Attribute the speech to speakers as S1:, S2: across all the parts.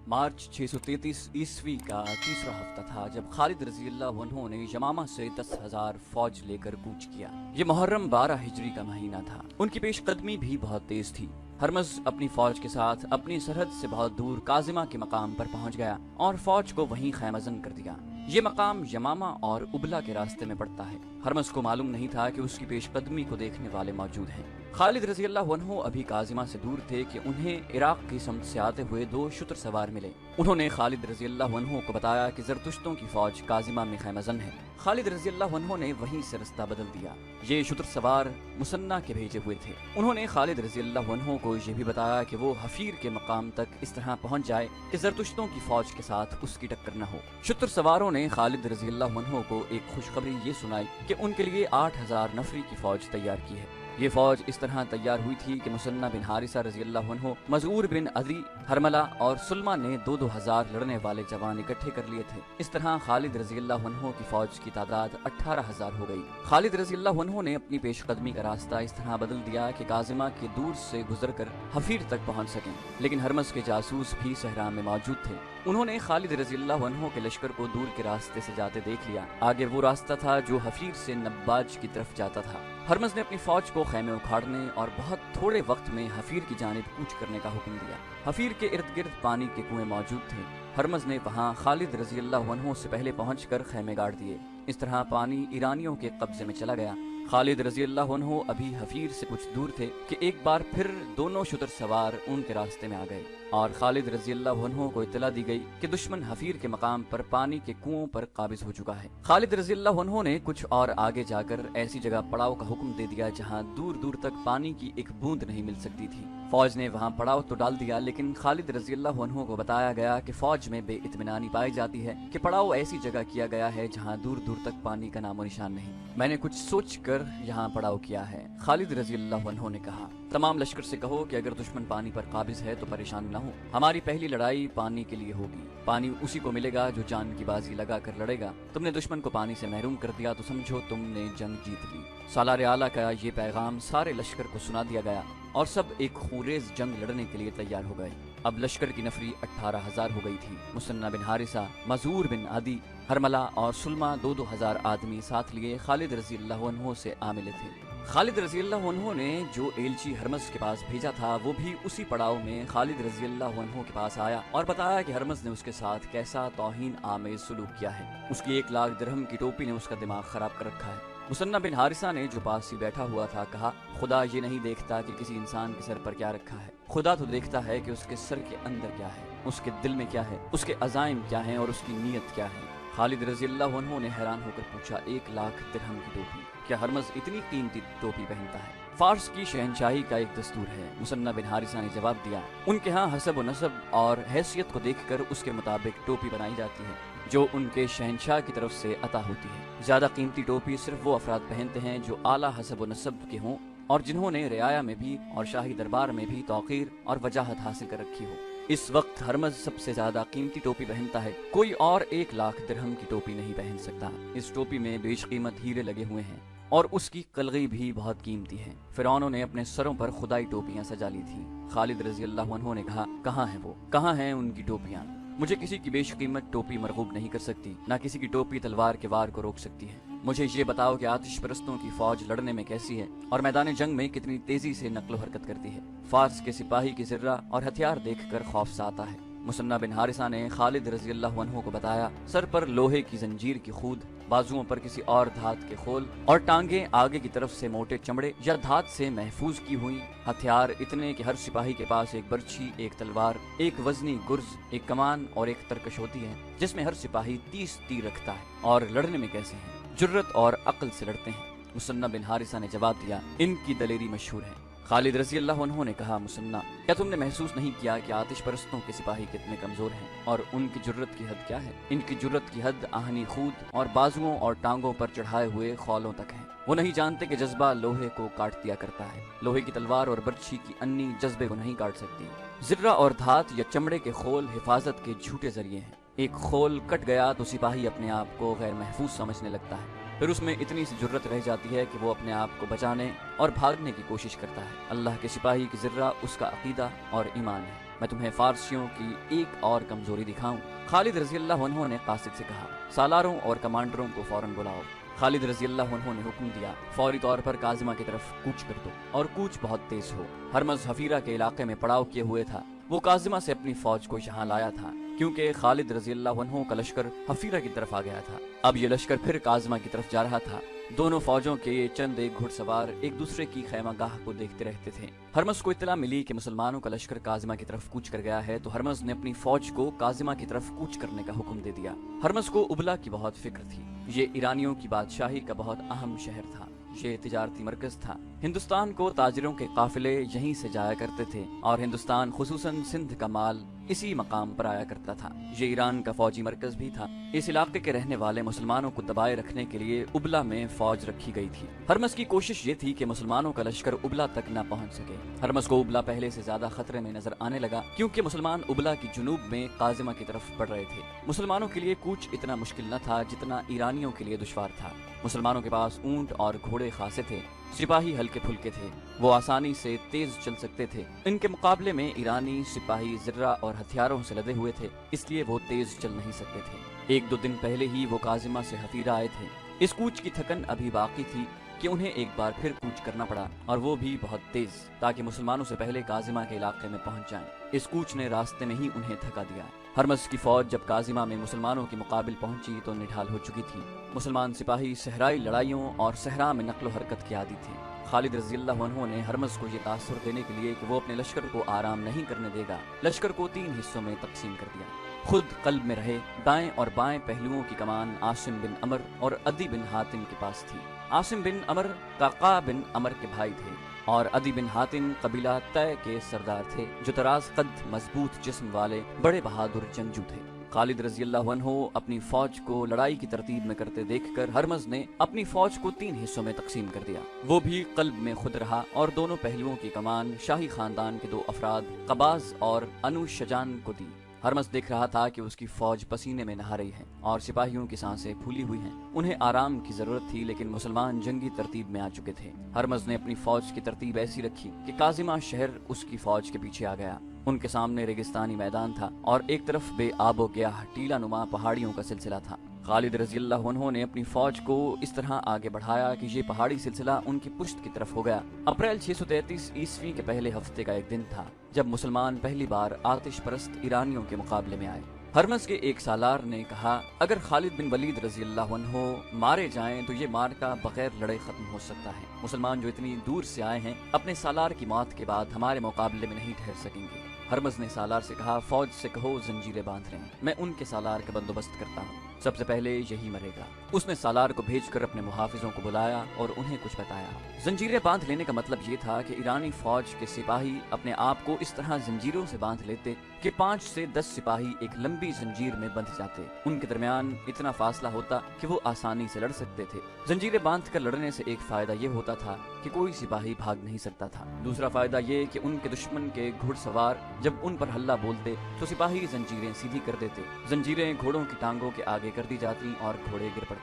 S1: मार्च 633 ईस्वी का तीसरा हफ्ता था जब खालिद रजी अल्लाह अन्हु ने यमामा से 10,000 फौज लेकर कूच किया। ये मुहर्रम 12 हिजरी का महीना था। उनकी पेशकदमी भी बहुत तेज थी। हरमज अपनी फौज के साथ अपनी सरहद से बहुत दूर काजिमा के मकाम पर पहुंच गया और फौज को वहीं खैमजन कर दिया। ये मकाम यमामा और उबला के रास्ते में पड़ता है। हरमज को मालूम नहीं था कि उसकी पेशकदमी को देखने वाले मौजूद हैं। खालिद रजी अल्लाह अन्हु अभी काजिमा से दूर थे कि उन्हें इराक की समत से आते हुए 2 शुतर सवार मिले। उन्होंने खालिद रजी अल्लाह अन्हु को बताया कि जरतुश्तों की फौज काजिमा में खैमजन है। खालिद रजी अल्लाह अन्हु ने वहीं से रास्ता बदल दिया। ये शुतर सवार मुसन्ना के भेजे हुए थे। उन्होंने खालिद रजी अल्लाह अन्हु को यह भी बताया कि वो हफीर के मकाम तक इस तरह पहुंच जाए कि जरतुश्तों की फौज के साथ उसकी टक्कर न हो। शुतर सवारों ने खालिद रजी अल्लाह अन्हु को एक खुशखबरी ये सुनाई कि उनके लिए 8,000 नफरी की फौज तैयार की है। ये फौज इस तरह तैयार हुई थी कि मुसन्ना बिन हारिसा रजी अल्लाह अन्हु, मजूर बिन अदी, हरमला और सुलमा ने 2-2 हजार लड़ने वाले जवान इकट्ठे कर लिए थे। इस तरह खालिद रजी अल्लाह अन्हु की फौज की तादाद 18,000 हो गई। खालिद रजी अल्लाह अन्हु ने अपनी पेशकदमी का रास्ता इस तरह बदल दिया कि काजिमा के दूर से गुजरकर हफीर तक पहुंच सकें, लेकिन हरमज के जासूस भी सहरा में मौजूद थे। उन्होंने खालिद रजी अल्लाह अन्हु के लश्कर को दूर के रास्ते से जाते देख लिया। आगे वो रास्ता था जो हफीर से नब्बाज की तरफ जाता था। हरमज ने अपनी फौज को खैमे उखाड़ने और बहुत थोड़े वक्त में हफीर की जानिब कूच करने का हुक्म दिया। हफीर के इर्द गिर्द पानी के कुएं मौजूद थे। हरमज ने वहां खालिद रजी अल्लाह अन्हु से पहले पहुंचकर खैमे गाड़ दिए। इस तरह पानी ईरानियों के कब्जे में चला गया। खालिद रजी अल्लाह अन्हु अभी हफीर से कुछ दूर थे कि एक बार फिर दोनों शुतर सवार उनके रास्ते में आ गए और खालिद रजी अल्लाह अन्हु को इत्तला दी गई कि दुश्मन हफीर के मकाम पर पानी के कुओं पर काबिज हो चुका है। खालिद रजी अल्लाह अन्हु ने कुछ और आगे जाकर ऐसी जगह पड़ाव का हुक्म दे दिया जहां दूर दूर तक पानी की एक बूंद नहीं मिल सकती थी। फौज ने वहां पड़ाव तो डाल दिया, लेकिन खालिद रजी अल्लाह अन्हु को बताया गया कि फौज में बेइत्मीनानी पाई जाती है कि पड़ाव ऐसी जगह किया गया है जहां दूर दूर तक पानी का नामो निशान नहीं। मैंने कुछ सोचकर यहाँ पड़ाव किया है। खालिद रजी अल्लाह अन्हु ने कहा, तमाम लश्कर से कहो कि अगर दुश्मन पानी पर काबिज है तो परेशान न हो। हमारी पहली लड़ाई पानी के लिए होगी। पानी उसी को मिलेगा जो जान की बाजी लगा कर लड़ेगा। तुमने दुश्मन को पानी से महरूम कर दिया तो समझो तुमने जंग जीत ली। सालार आला का ये पैगाम सारे लश्कर को सुना दिया गया और सब एक खूरेज जंग लड़ने के लिए तैयार हो गए। अब लश्कर की नफरी 18,000 हो गई थी। मुसन्ना बिन हारिसा, मजूर बिन आदि, हरमला और सुलमा 2-2 हजार आदमी साथ लिए खालिद रजी अल्लाह अन्हु से आ मिले थे। खालिद रजी अल्लाह अन्हु ने जो एलची हरमज के पास भेजा था वो भी उसी पड़ाव में खालिद रजी अल्लाह अन्हु के पास आया और बताया कि हरमज ने उसके साथ कैसा तौहीन आमेज सुलूक किया है। उसकी 1 लाख दिरहम की टोपी ने उसका दिमाग खराब कर रखा है। मुसन्ना बिन हारिसा ने जो पास ही बैठा हुआ था कहा, खुदा ये नहीं देखता कि किसी इंसान के सर पर क्या रखा है, खुदा तो देखता है कि उसके सर के अंदर क्या है, उसके दिल में क्या है, उसके अज़ाइम क्या हैं और उसकी नीयत क्या है। खालिद रजी अल्लाह अन्हु ने हैरान होकर पूछा, 1 लाख दिरहम की टोपी, क्या हरमज इतनी कीमती टोपी पहनता है? फारस की शहनशाही का एक दस्तूर है। मुसन्ना बिन हारिसा ने जवाब दिया, उनके यहाँ हसब व नसब और हैसियत को देखकर उसके मुताबिक टोपी बनाई जाती है जो उनके शहनशाह की तरफ से अता होती है। ज्यादा कीमती टोपी सिर्फ वो अफराद पहनते हैं जो आला हसब व नसब के हों और जिन्होंने रियाया में भी और शाही दरबार में भी तौकीर और वजाहत हासिल कर रखी हो। इस वक्त हरमज सबसे ज्यादा कीमती टोपी पहनता है। कोई और 1 लाख दिरहम की टोपी नहीं पहन सकता। इस टोपी में बेशकीमत हीरे लगे हुए हैं और उसकी कलगी भी बहुत कीमती है। फिरौनों ने अपने सरों पर खुदाई टोपियां सजा ली थी। खालिद रजी अल्लाह अन्हु ने कहा, कहाँ है वो, कहाँ हैं उनकी टोपियां? मुझे किसी की बेशकीमत टोपी मरगूब नहीं कर सकती, ना किसी की टोपी तलवार के वार को रोक सकती है। मुझे ये बताओ कि आतिश परस्तों की फौज लड़ने में कैसी है और मैदान जंग में कितनी तेजी से नक्लो हरकत करती है। फारस के सिपाही की जिर्रा और हथियार देखकर खौफ सा आता है। मुसन्ना बिन हारिसा ने खालिद रजी अल्लाह अन्हु को बताया, सर पर लोहे की जंजीर की खूद, बाजुओं पर किसी और धात के खोल और टांगे आगे की तरफ से मोटे चमड़े या धात से महफूज की हुई। हथियार इतने कि हर सिपाही के पास एक बर्छी, एक तलवार, एक वजनी गुर्ज, एक कमान और एक तरकश होती है जिसमें हर सिपाही 30 तीर रखता है। और लड़ने में कैसे हैं? जुर्रत और अक्ल से लड़ते हैं। मुसन्ना बिन हारिसा ने जवाब दिया, इनकी दलेरी मशहूर है। खालिद रजी अल्लाह अन्हु ने कहा, मुसन्ना, क्या तुमने महसूस नहीं किया कि आतिश परस्तों के सिपाही कितने कमजोर हैं और उनकी जुर्रत की हद क्या है? इनकी जुर्रत की हद आहनी खूद और बाजुओं और टांगों पर चढ़ाए हुए खौलों तक है। वो नहीं जानते कि जज्बा लोहे को काट दिया करता है। लोहे की तलवार और बर्छी की अन्नी जज्बे को नहीं काट सकती। जिर्रा और धात या चमड़े के खोल हिफाजत के झूठे जरिए हैं। एक खोल कट गया तो सिपाही अपने आप को गैर महफूज समझने लगता है। फिर उसमें इतनी सी जुर्रत रह जाती है कि वो अपने आप को बचाने और भागने की कोशिश करता है। अल्लाह के सिपाही की जिर्रा उसका अकीदा और ईमान है। मैं तुम्हें फारसियों की एक और कमजोरी दिखाऊं। खालिद रजी अल्लाह अन्हु ने कासिद से कहा, सालारों और कमांडरों को फौरन बुलाओ। खालिद रजी अल्लाह अन्हु ने हुक्म दिया, फौरी तौर पर काजिमा की तरफ कूच कर दो और कूच बहुत तेज हो। हरमज हफीरा के इलाके में पड़ाव किए हुए था। वो काजिमा से अपनी फौज को यहाँ लाया था क्योंकि खालिद रजी अल्लाह अन्हु का लश्कर हफीरा की तरफ आ गया था। अब ये लश्कर फिर काजिमा की तरफ जा रहा था। दोनों फौजों के ये चंद एक घुड़सवार एक दूसरे की खैमागाह को देखते रहते थे। हरमज को इत्तला मिली कि मुसलमानों का लश्कर काजिमा की तरफ कूच कर गया है, तो हरमज ने अपनी फौज को काजिमा की तरफ कूच करने का हुक्म दे दिया। हरमज को उबला की बहुत फिक्र थी। ये ईरानियों की बादशाही का बहुत अहम शहर था। ये तिजारती मरकज था। हिंदुस्तान को ताजिरों के काफिले यहीं से जाया करते थे और हिंदुस्तान खुसूसन सिंध का माल इसी मकाम पर आया करता था। ये ईरान का फौजी मरकज भी था। इस इलाके के रहने वाले मुसलमानों को दबाए रखने के लिए उबला में फौज रखी गई थी। हरमज की कोशिश ये थी कि मुसलमानों का लश्कर उबला तक न पहुंच सके। हरमज को उबला पहले से ज्यादा खतरे में नजर आने लगा क्योंकि मुसलमान उबला की जुनूब में काजिमा की तरफ बढ़ रहे थे। मुसलमानों के लिए कूच इतना मुश्किल न था जितना ईरानियों के लिए दुश्वार था। मुसलमानों के पास ऊंट और घोड़े खासे थे, सिपाही हल्के फुल्के थे, वो आसानी से तेज चल सकते थे। इनके मुकाबले में ईरानी सिपाही जिर्रा और हथियारों से लदे हुए थे, इसलिए वो तेज चल नहीं सकते थे। एक दो दिन पहले ही वो काजिमा से हफीरा आए थे। इस कूच की थकन अभी बाकी थी कि उन्हें एक बार फिर कूच करना पड़ा, और वो भी बहुत तेज, ताकि मुसलमानों से पहले काजिमा के इलाके में पहुंच जाएं। इस कूच ने रास्ते में ही उन्हें थका दिया। हरमज की फौज जब काजिमा में मुसलमानों के मुकाबिल पहुंची तो निढाल हो चुकी थी। मुसलमान सिपाही सहराई लड़ाइयों और सहरा में नकलो हरकत की आदी थे। खालिद रजी अल्लाह अन्हु ने हरमज को ये तासुर देने के लिए कि वो अपने लश्कर को आराम नहीं करने देगा, लश्कर को 3 हिस्सों में तकसीम कर दिया। खुद कल्ब में रहे। दाएं और बाएं पहलुओं की कमान आसिम बिन अमर और अदी बिन हातिम के पास थी। आसिम बिन अमर काका बिन अमर के भाई थे और अदी बिन हातिम कबीला तय के सरदार थे, जो तराज कद मजबूत जिस्म वाले बड़े बहादुर जंगजू थे। खालिद रजी अल्लाह अन्हु अपनी फौज को लड़ाई की तरतीब में करते देखकर हरमज ने अपनी फौज को 3 हिस्सों में तकसीम कर दिया। वो भी कल्ब में खुद रहा और दोनों पहलुओं की कमान शाही खानदान के 2 अफराद कबाज और अनुशजान को दी। हरमज देख रहा था कि उसकी फौज पसीने में नहा रही है और सिपाहियों की सांसें फूली हुई हैं। उन्हें आराम की जरूरत थी, लेकिन मुसलमान जंगी तरतीब में आ चुके थे। हरमज ने अपनी फौज की तरतीब ऐसी रखी कि काजिमा शहर उसकी फौज के पीछे आ गया। उनके सामने रेगिस्तानी मैदान था और एक तरफ बेआबो गया टीला नुमा पहाड़ियों का सिलसिला था। खालिद रजी अल्लाह अन्हु ने अपनी फौज को इस तरह आगे बढ़ाया कि ये पहाड़ी सिलसिला उनकी पुश्त की तरफ हो गया। अप्रैल 633 ईस्वी के पहले हफ्ते का एक दिन था जब मुसलमान पहली बार आतिश परस्त ईरानियों के मुकाबले में आए। हरमज के एक सालार ने कहा, अगर खालिद बिन वलीद रजी अल्लाह अन्हु मारे जाएं तो ये मार्का बगैर लड़े खत्म हो सकता है। मुसलमान जो इतनी दूर से आए हैं अपने सालार की मौत के बाद हमारे मुकाबले में नहीं ठहर सकेंगे। हरमज ने सालार से कहा, फौज से कहो जंजीरें बांध लें, मैं उनके सालार का बंदोबस्त करता हूँ, सबसे पहले यही मरेगा। उसने सालार को भेजकर अपने मुहाफिजों को बुलाया और उन्हें कुछ बताया। जंजीरें बांध लेने का मतलब ये था कि ईरानी फौज के सिपाही अपने आप को इस तरह जंजीरों से बांध लेते कि 5 से 10 सिपाही एक लंबी जंजीर में बंध जाते। उनके दरमियान इतना फासला होता कि वो आसानी से लड़ सकते थे। जंजीरें बांध कर लड़ने से एक फायदा ये होता था कि कोई सिपाही भाग नहीं सकता था। दूसरा फायदा ये कि उनके दुश्मन के घुड़सवार जब उन पर हल्ला बोलते तो सिपाही जंजीरें सीधी कर देते। जंजीरें घोड़ों की टांगों के आगे कर दी जाती और घोड़े गिर पड़ते।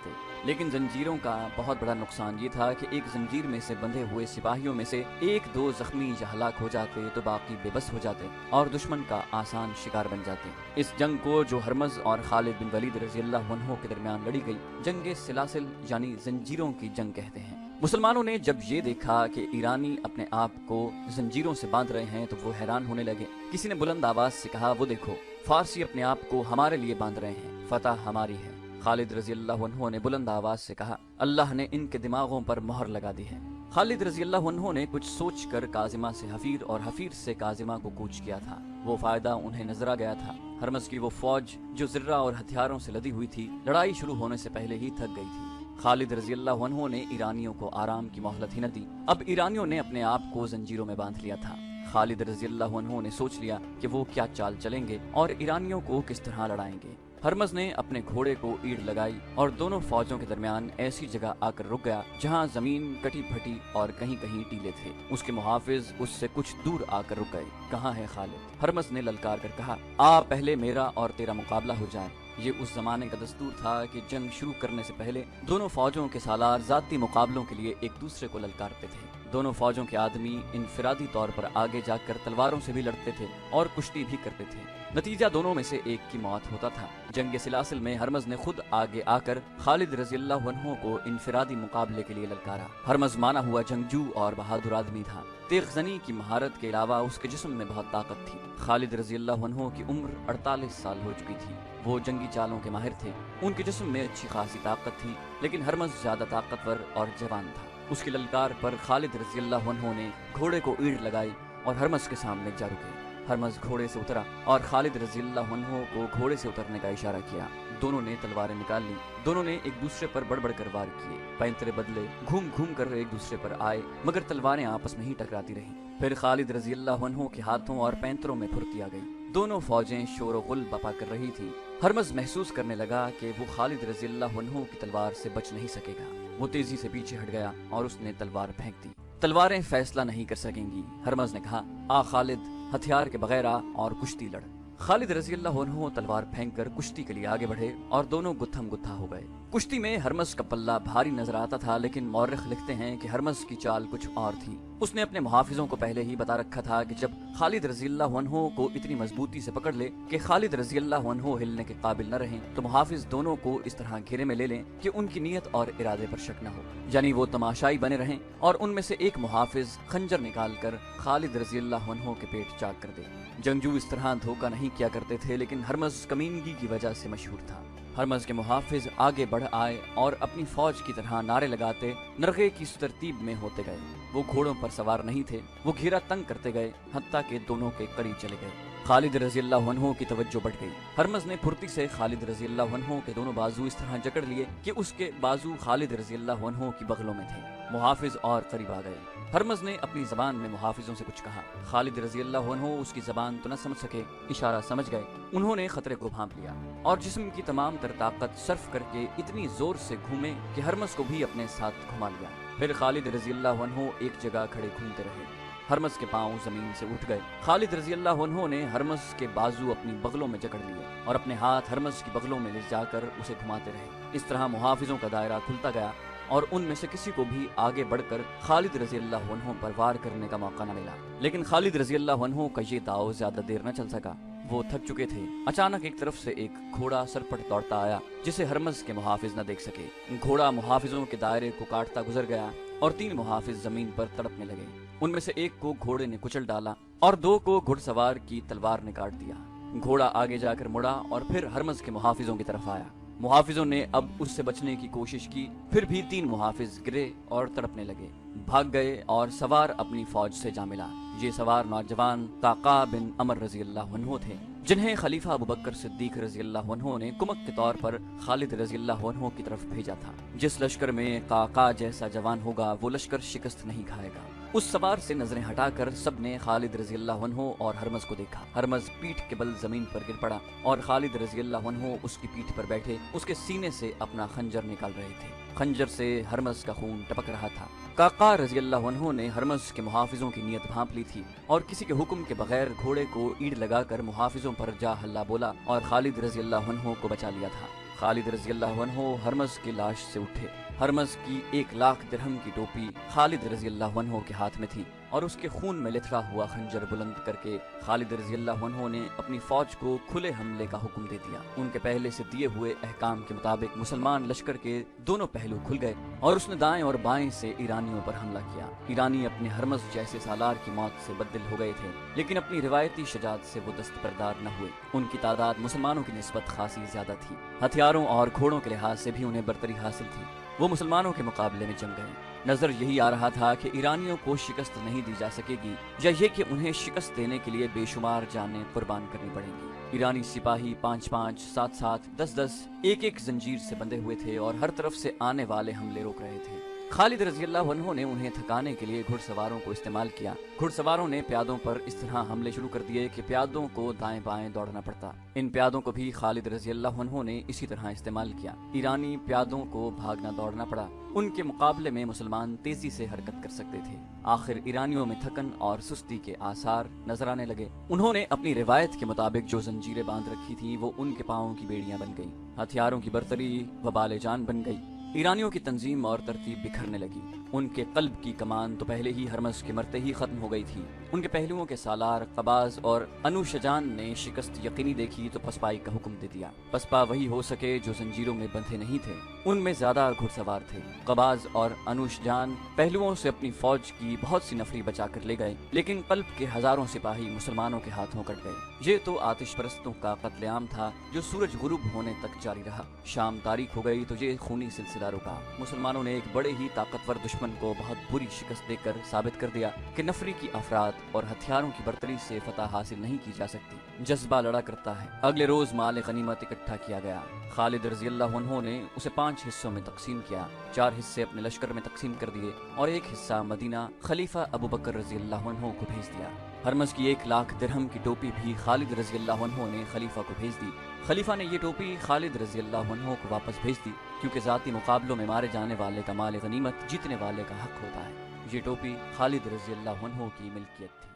S1: लेकिन जंजीरों का बहुत बड़ा नुकसान ये था कि एक जंजीर में से बंधे हुए सिपाहियों में से 1-2 जख्मी या हलाक हो जाते तो बाकी बेबस हो जाते और दुश्मन का आसान शिकार बन जाते। इस जंग को, जो हरमज और खालिद बिन वलीद रजी अल्लाह अन्हु के दरमियान लड़ी गई, जंगे सिलासिल यानी जंजीरों की जंग कहते हैं। मुसलमानों ने जब ये देखा कि ईरानी अपने आप को जंजीरों से बांध रहे हैं तो वो हैरान होने लगे। किसी ने बुलंद आवाज से कहा, वो देखो, फारसी अपने आप को हमारे लिए बांध रहे हैं, फतह हमारी है। खालिद रजी अल्लाह अन्हु ने बुलंद आवाज से कहा, अल्लाह ने इनके दिमागों पर मोहर लगा दी है। खालिद रजी अल्लाह अन्हु ने कुछ सोचकर काजिमा से हफीर और हफीर से काजिमा को कूच किया था। वो फायदा उन्हें नजर आ गया था। हरमज की वो फौज जो जिर्रा और हथियारों से लदी हुई थी, लड़ाई शुरू होने से पहले ही थक गई थी। खालिद रजी अल्लाह अन्हु ने ईरानियों को आराम की मोहलत ही न दी। अब ईरानियों ने अपने आप को जंजीरों में बांध लिया था। खालिद रजी अल्लाह अन्हु ने सोच लिया कि वो क्या चाल चलेंगे और ईरानियों को किस तरह लड़ाएंगे। हरमज ने अपने घोड़े को ईड़ लगाई और दोनों फौजों के दरमियान ऐसी जगह आकर रुक गया जहां जमीन कटी फटी और कहीं कहीं टीले थे। उसके मुहाफिज उससे कुछ दूर आकर रुक गए। कहाँ है खालिद? हरमज ने ललकार कर कहा, आ पहले मेरा और तेरा मुकाबला हो जाए। ये उस जमाने का दस्तूर था कि जंग शुरू करने से पहले दोनों फौजों के सालार जाती मुकाबलों के लिए एक दूसरे को ललकारते थे। दोनों फौजों के आदमी इनफिरादी तौर पर आगे जाकर तलवारों से भी लड़ते थे और कुश्ती भी करते थे। नतीजा दोनों में से एक की मौत होता था। जंग सिलासिल में हरमज ने खुद आगे आकर खालिद रज़ियल्लाहु अन्हु को इनफिरादी मुकाबले के लिए ललकारा। हरमज माना हुआ जंगजू और बहादुर आदमी था। तेगजनी की महारत के अलावा उसके जिस्म में बहुत ताकत थी। खालिद रज़ियल्लाहु अन्हु की उम्र 48 साल हो चुकी थी। वो जंगी चालों के माहिर थे। उनके जिस्म में अच्छी खासी ताकत थी, लेकिन हरमज ज्यादा ताकतवर और जवान था। उसकी ललकार पर खालिद रज़ियल्लाहु अन्हु ने घोड़े को ईंट लगाई और हरमज के सामने जा रुके। हरमज घोड़े से उतरा और खालिद रज़ियल्लाहु अन्हु को घोड़े से उतरने का इशारा किया। दोनों ने तलवारें निकाल ली। दोनों ने एक दूसरे पर बड़ कर वार किए। पैंतरे बदले, घूम घूम कर एक दूसरे पर आए, मगर तलवारें आपस में ही टकराती रहीं। फिर खालिद रज़ियल्लाहु अन्हु के हाथों और पैंतरों में फुर्ती आ गई। दोनों फौजें शोर गुल बपा कर रही थी। हरमज महसूस करने लगा कि वो खालिद रज़ियल्लाहु अन्हु की तलवार से बच नहीं सकेगा। वो तेजी से पीछे हट गया और उसने तलवार फेंक दी। तलवारें फैसला नहीं कर सकेंगी। हरमज ने कहा, आ खालिद, हथियार के बगैर आ और कुश्ती लड़। खालिद रज़ियल्लाहु अन्हु तलवार फेंककर कुश्ती के लिए आगे बढ़े और दोनों गुत्थम गुत्था हो गए। कुश्ती में हरमज का पल्ला भारी नजर आता था, लेकिन मौर्रिख लिखते हैं कि हरमज की चाल कुछ और थी। उसने अपने मुहाफिजों को पहले ही बता रखा था कि जब खालिद रज़ियल्लाहु अन्हु को इतनी मजबूती से पकड़ ले कि खालिद रज़ियल्लाहु अन्हु हिलने के काबिल न रहें, तो मुहाफिज दोनों को इस तरह घेरे में ले लें कि उनकी नीयत और इरादे पर शक न हो, यानी वो तमाशाई बने रहें और उनमें से एक मुहाफिज खंजर निकाल कर खालिद रज़ियल्लाहु अन्हु के पेट चाक कर दे। जंगजू इस तरह धोखा नहीं किया करते थे, लेकिन हरमज कमीनगी की वजह से मशहूर था। हरमज के मुहाफिज आगे बढ़ आए और अपनी फौज की तरह नारे लगाते नरगे की तरतीब में होते गए। वो घोड़ों पर सवार नहीं थे। वो घेरा तंग करते गए, हत्ता के दोनों के करीब चले गए। खालिद रज़ियल्लाहु अन्हु की तवज्जो बढ़ गई। हरमज ने फुर्ती से खालिद रज़ियल्लाहु अन्हु के दोनों बाजू इस तरह जकड़ लिए कि उसके बाजू खालिद रज़ियल्लाहु अन्हु की बगलों में थे। मुहाफिज और करीब आ गए। हरमज ने अपनी जबान में मुहाफिजों से कुछ कहा। खालिद रज़ियल्लाहु अन्हु उसकी जबान तो न समझ सके, इशारा समझ गए। उन्होंने खतरे को भांप लिया और जिस्म की तमाम तर ताकत सर्फ करके इतनी जोर से घूमे कि हरमज को भी अपने साथ घुमा लिया। फिर खालिद रज़ियल्लाहु अन्हु एक जगह खड़े घूमते रहे। हरमज के पांव जमीन से उठ गए। खालिद रज़ियल्लाहु अन्हु ने हरमज के बाजू अपनी बगलों में जकड़ लिए और अपने हाथ हरमज की बगलों में ले जाकर उसे घुमाते रहे। इस तरह मुहाफिजों का दायरा खुलता गया और उनमें से किसी को भी आगे बढ़कर खालिद रज़ियल्लाहु अन्हु पर वार करने का मौका न मिला। लेकिन खालिद रज़ियल्लाहु अन्हु का ये दाव ज्यादा देर न चल सका। वो थक चुके थे। अचानक एक तरफ से एक घोड़ा सरपट दौड़ता आया, जिसे हरमज के मुहाफिज न देख सके। घोड़ा मुहाफिजों के दायरे को काटता गुजर गया और 3 मुहाफिज जमीन पर तड़पने लगे। उनमें से एक को घोड़े ने कुचल डाला और 2 को घुड़सवार की तलवार ने काट दिया। घोड़ा आगे जाकर मुड़ा और फिर हरमज के मुहाफिजों की तरफ आया। मुहाफिजों ने अब उससे बचने की कोशिश की, फिर भी 3 मुहाफिज गिरे और तड़पने लगे। भाग गए और सवार अपनी फौज से जा मिला। ये सवार नौजवान काका बिन अमर रज़ियल्लाहु अन्हु थे, जिन्हें खलीफा अबू बकर सिद्दीक रज़ियल्लाहु अन्हु ने कुमक के तौर पर खालिद रज़ियल्लाहु अन्हु की तरफ भेजा था। जिस लश्कर में काका जैसा जवान होगा, वो लश्कर शिकस्त नहीं खाएगा। उस सवार से नजरें हटाकर सबने खालिद रज़ियल्लाहु अन्हु और हरमज को देखा। हरमज पीठ के बल जमीन पर गिर पड़ा और खालिद रज़ियल्लाहु अन्हु उसकी पीठ पर बैठे उसके सीने से अपना खंजर निकाल रहे थे। खंजर से हरमज का खून टपक रहा था। काका रज़ियल्लाहु अन्हु ने हरमज के मुहाफिजों की नीयत भांप ली थी और किसी के हुक्म के बगैर घोड़े को ईंट लगाकर मुहाफिजों पर जा हल्ला बोला और खालिद रज़ियल्लाहु अन्हु को बचा लिया था। खालिद रज़ियल्लाहु अन्हु हरमज की लाश से उठे। हरमज की 1 लाख दिरहम की टोपी खालिद रज़ियल्लाहु अन्हु के हाथ में थी और उसके खून में लिथड़ा हुआ खंजर बुलंद करके खालिद रज़ियल्लाहु अन्हु ने अपनी फौज को खुले हमले का हुक्म दे दिया। उनके पहले से दिए हुए अहकाम के मुताबिक मुसलमान लश्कर के दोनों पहलू खुल गए और उसने दाएं और बाएं से ईरानियों पर हमला किया। ईरानी अपने हरमज जैसे सालार की मौत से बददिल हो गए थे, लेकिन अपनी रिवायती शजात से वो दस्तबरदार न हुए। उनकी तादाद मुसलमानों की निस्बत खासी ज्यादा थी। हथियारों और घोड़ों के लिहाज से भी उन्हें बरतरी हासिल थी। वो मुसलमानों के मुकाबले में जम गए। नजर यही आ रहा था कि ईरानियों को शिकस्त नहीं दी जा सकेगी, या ये कि उन्हें शिकस्त देने के लिए बेशुमार जानें कुर्बान करनी पड़ेंगी। ईरानी सिपाही 5-5, 7-7, 10-10 एक जंजीर से बंधे हुए थे और हर तरफ से आने वाले हमले रोक रहे थे। खालिद रज़ियल्लाहु अन्हु ने उन्हें थकाने के लिए घुड़सवारों को इस्तेमाल किया। घुड़सवारों ने प्यादों पर इस तरह हमले शुरू कर दिए कि प्यादों को दाएं बाएं दौड़ना पड़ता। इन प्यादों को भी खालिद रज़ियल्लाहु अन्हु ने इसी तरह इस्तेमाल किया। ईरानी प्यादों को भागना दौड़ना पड़ा। उनके मुकाबले में मुसलमान तेजी से हरकत कर सकते थे। आखिर ईरानियों में थकन और सुस्ती के आसार नजर आने लगे। उन्होंने अपनी रिवायत के मुताबिक जो जंजीरें बांध रखी थी वो उनके पांवों की बेड़ियां बन गईं। हथियारों की बर्तरी वबाले जान बन गई। ईरानियों की तंजीम और तरतीब बिखरने लगी। उनके कल्ब की कमान तो पहले ही हरमस के मरते ही खत्म हो गई थी। उनके पहलुओं के सालार कबाज और अनुशजान ने शिकस्त यकीनी देखी तो पसपाई का हुक्म दे दिया। पसपा वही हो सके जो जंजीरों में बंधे नहीं थे। उनमें ज्यादा घुड़सवार थे। कबाज और अनुशजान पहलुओं से अपनी फौज की बहुत सी नफरी बचा कर ले गए, लेकिन कल्ब के हजारों सिपाही मुसलमानों के हाथों कट गए। ये तो आतिश परस्तों का कत्लेआम था जो सूरज गुरूब होने तक जारी रहा। शाम तारीख हो गई तो ये खूनी सिलसिला रुका। मुसलमानों ने एक बड़े ही ताकतवर दुश्मन को बहुत बुरी शिकस्त देकर साबित कर दिया कि नफरी की अफराद और हथियारों की बर्तरी से फतह हासिल नहीं की जा सकती। जज्बा लड़ा करता है। अगले रोज माल गनीमत इकट्ठा किया गया। खालिद रजी अल्लाह अन्हु ने उसे 5 हिस्सों में तकसीम किया। 4 हिस्से अपने लश्कर में तकसीम कर दिए और एक हिस्सा मदीना खलीफा अबू बकर रजी अल्लाह अन्हु को भेज दिया। हरमस की 1 लाख दिरहम की टोपी भी खालिद रजी अल्लाह अन्हु ने खलीफा को भेज दी। खलीफा ने ये टोपी खालिद रजी अल्लाह अन्हु को वापस भेज दी, क्योंकि जाती मुकाबलों में मारे जाने वाले का माल गनीमत जीतने वाले का हक होता है। ये टोपी खालिद रजी अल्लाह अन्हु की मिल्कियत थी।